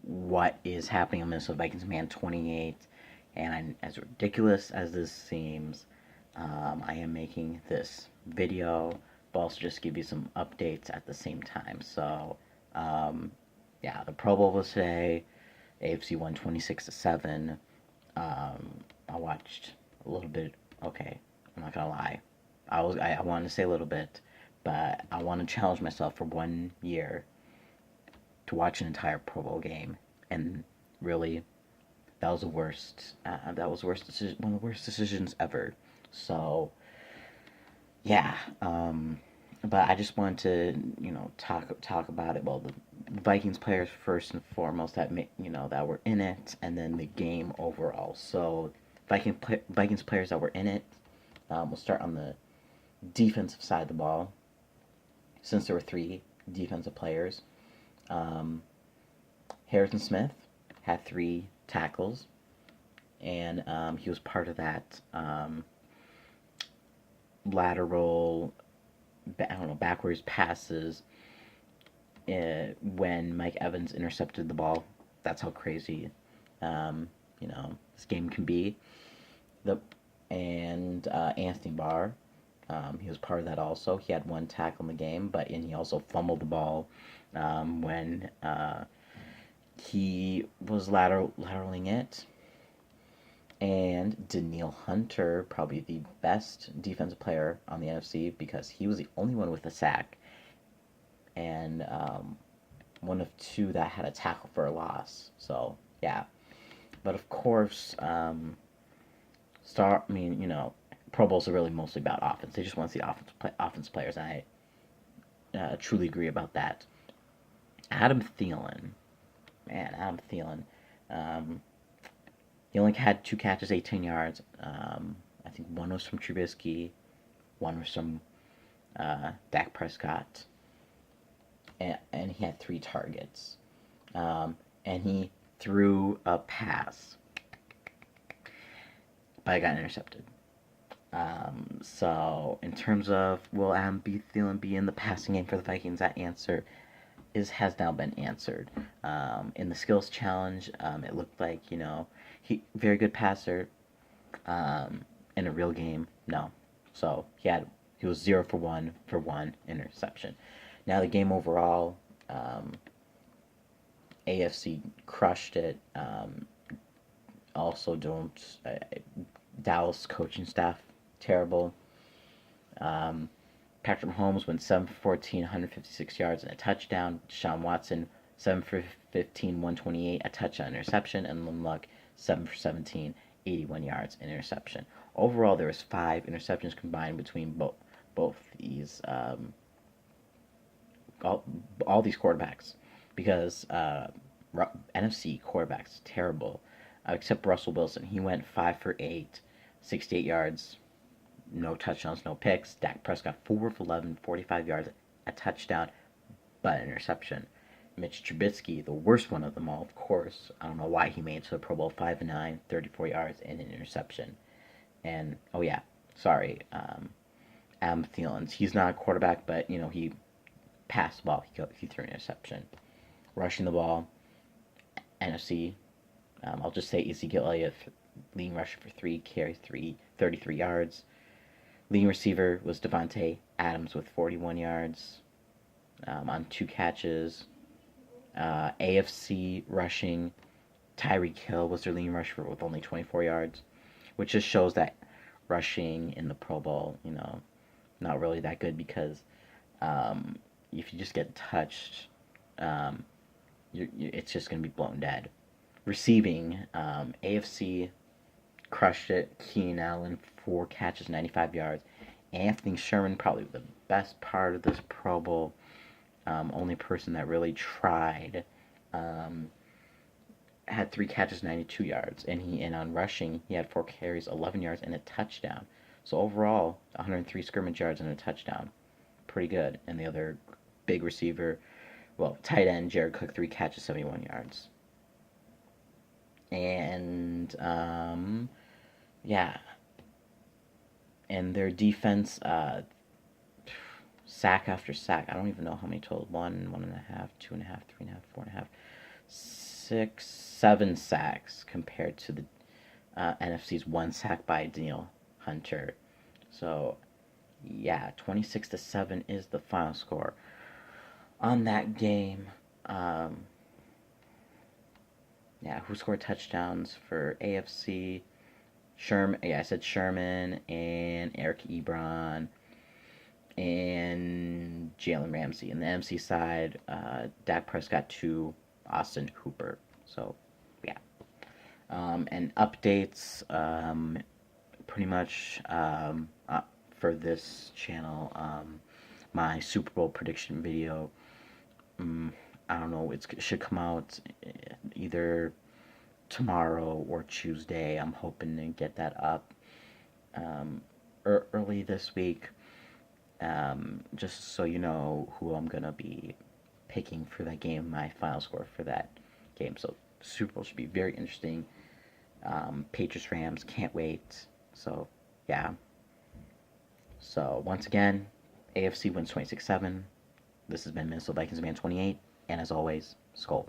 what is happening on Minnesota Vikings Man 28. And as ridiculous as this seems, I am making this video, but also just give you some updates at the same time. So, yeah, the Pro Bowl was today. AFC won 26-7. I watched a little bit. Okay, I'm not gonna lie. I wanted to say a little bit, but I want to challenge myself for 1 year to watch an entire Pro Bowl game, and really, that was the worst. That was the worst decision, one of the worst decisions ever. So yeah, but I just wanted to talk about it. Well, the Vikings players first and foremost that were in it, and then the game overall. So Vikings players that were in it. We'll start on the defensive side of the ball, since there were three defensive players. Um, Harrison Smith had 3 tackles, and he was part of that lateral, backwards passes when Mike Evans intercepted the ball. That's how crazy, this game can be. The and Anthony Barr, he was part of that also. He had 1 tackle in the game, and he also fumbled the ball when he was lateraling it. And Danielle Hunter, probably the best defensive player on the NFC, because he was the only one with a sack, and one of 2 that had a tackle for a loss. So yeah, but of course, Pro Bowls are really mostly about offense. They just want to see offense players, and I truly agree about that. Adam Thielen, man, Adam Thielen. He only had 2 catches, 18 yards. I think one was from Trubisky, one was from Dak Prescott, and he had 3 targets. And he threw a pass, but it got intercepted. So in terms of will Adam B. Thielen be in the passing game for the Vikings, that answer has now been answered. In the skills challenge, it looked like he very good passer. In a real game, no. So he was 0 for 1 interception. Now the game overall, AFC crushed it. Also, don't Dallas coaching staff terrible. Patrick Mahomes went 7 for 14, 156 yards and a touchdown. Deshaun Watson 7 for 15, 128, a touchdown interception, and Lynn Luck 7 for 17, 81 yards and interception. Overall, there was 5 interceptions combined between both these all these quarterbacks, because NFC quarterbacks terrible, except Russell Wilson. He went 5 for 8, 68 yards, no touchdowns, no picks. Dak Prescott 4 for 11, 45 yards, a touchdown, but an interception. Mitch Trubisky, the worst one of them all, of course. I don't know why he made it to the Pro Bowl. 5 and 9, 34 yards, and an interception. And oh yeah, sorry, Adam Thielen. He's not a quarterback, but he passed the ball. He threw an interception. Rushing the ball, NFC. I'll just say Ezekiel Elliott, leading rusher for 3 carries, 33 yards. Leading receiver was Devontae Adams with 41 yards on 2 catches. AFC rushing, Tyreek Hill was their leading rusher with only 24 yards, which just shows that rushing in the Pro Bowl, not really that good, because if you just get touched, it's just going to be blown dead. Receiving, AFC crushed it. Keenan Allen, 4 catches, 95 yards. Anthony Sherman, probably the best part of this Pro Bowl. Only person that really tried. Had 3 catches, 92 yards, and on rushing he had 4 carries, 11 yards, and a touchdown. So overall, 103 scrimmage yards and a touchdown, pretty good. And the other big receiver, tight end Jared Cook, 3 catches, 71 yards. And yeah, and their defense, sack after sack. I don't even know how many total. 1, 1.5, 2.5, 3.5, 4.5, 7 sacks compared to the NFC's 1 sack by Daniel Hunter. So, yeah, 26-7 is the final score on that game. Yeah, who scored touchdowns for AFC? Sherman. Yeah, I said Sherman and Eric Ebron and Jalen Ramsey. And the NFC side, Dak Prescott to Austin Hooper. So, yeah. And updates, pretty much for this channel, my Super Bowl prediction video. I don't know, it should come out either tomorrow or Tuesday. I'm hoping to get that up early this week, just so you know who I'm going to be picking for that game, my final score for that game. So Super Bowl should be very interesting. Patriots Rams, can't wait. So yeah. So once again, AFC wins 26-7. This has been Minnesota Vikings Man 28, and as always, Skol.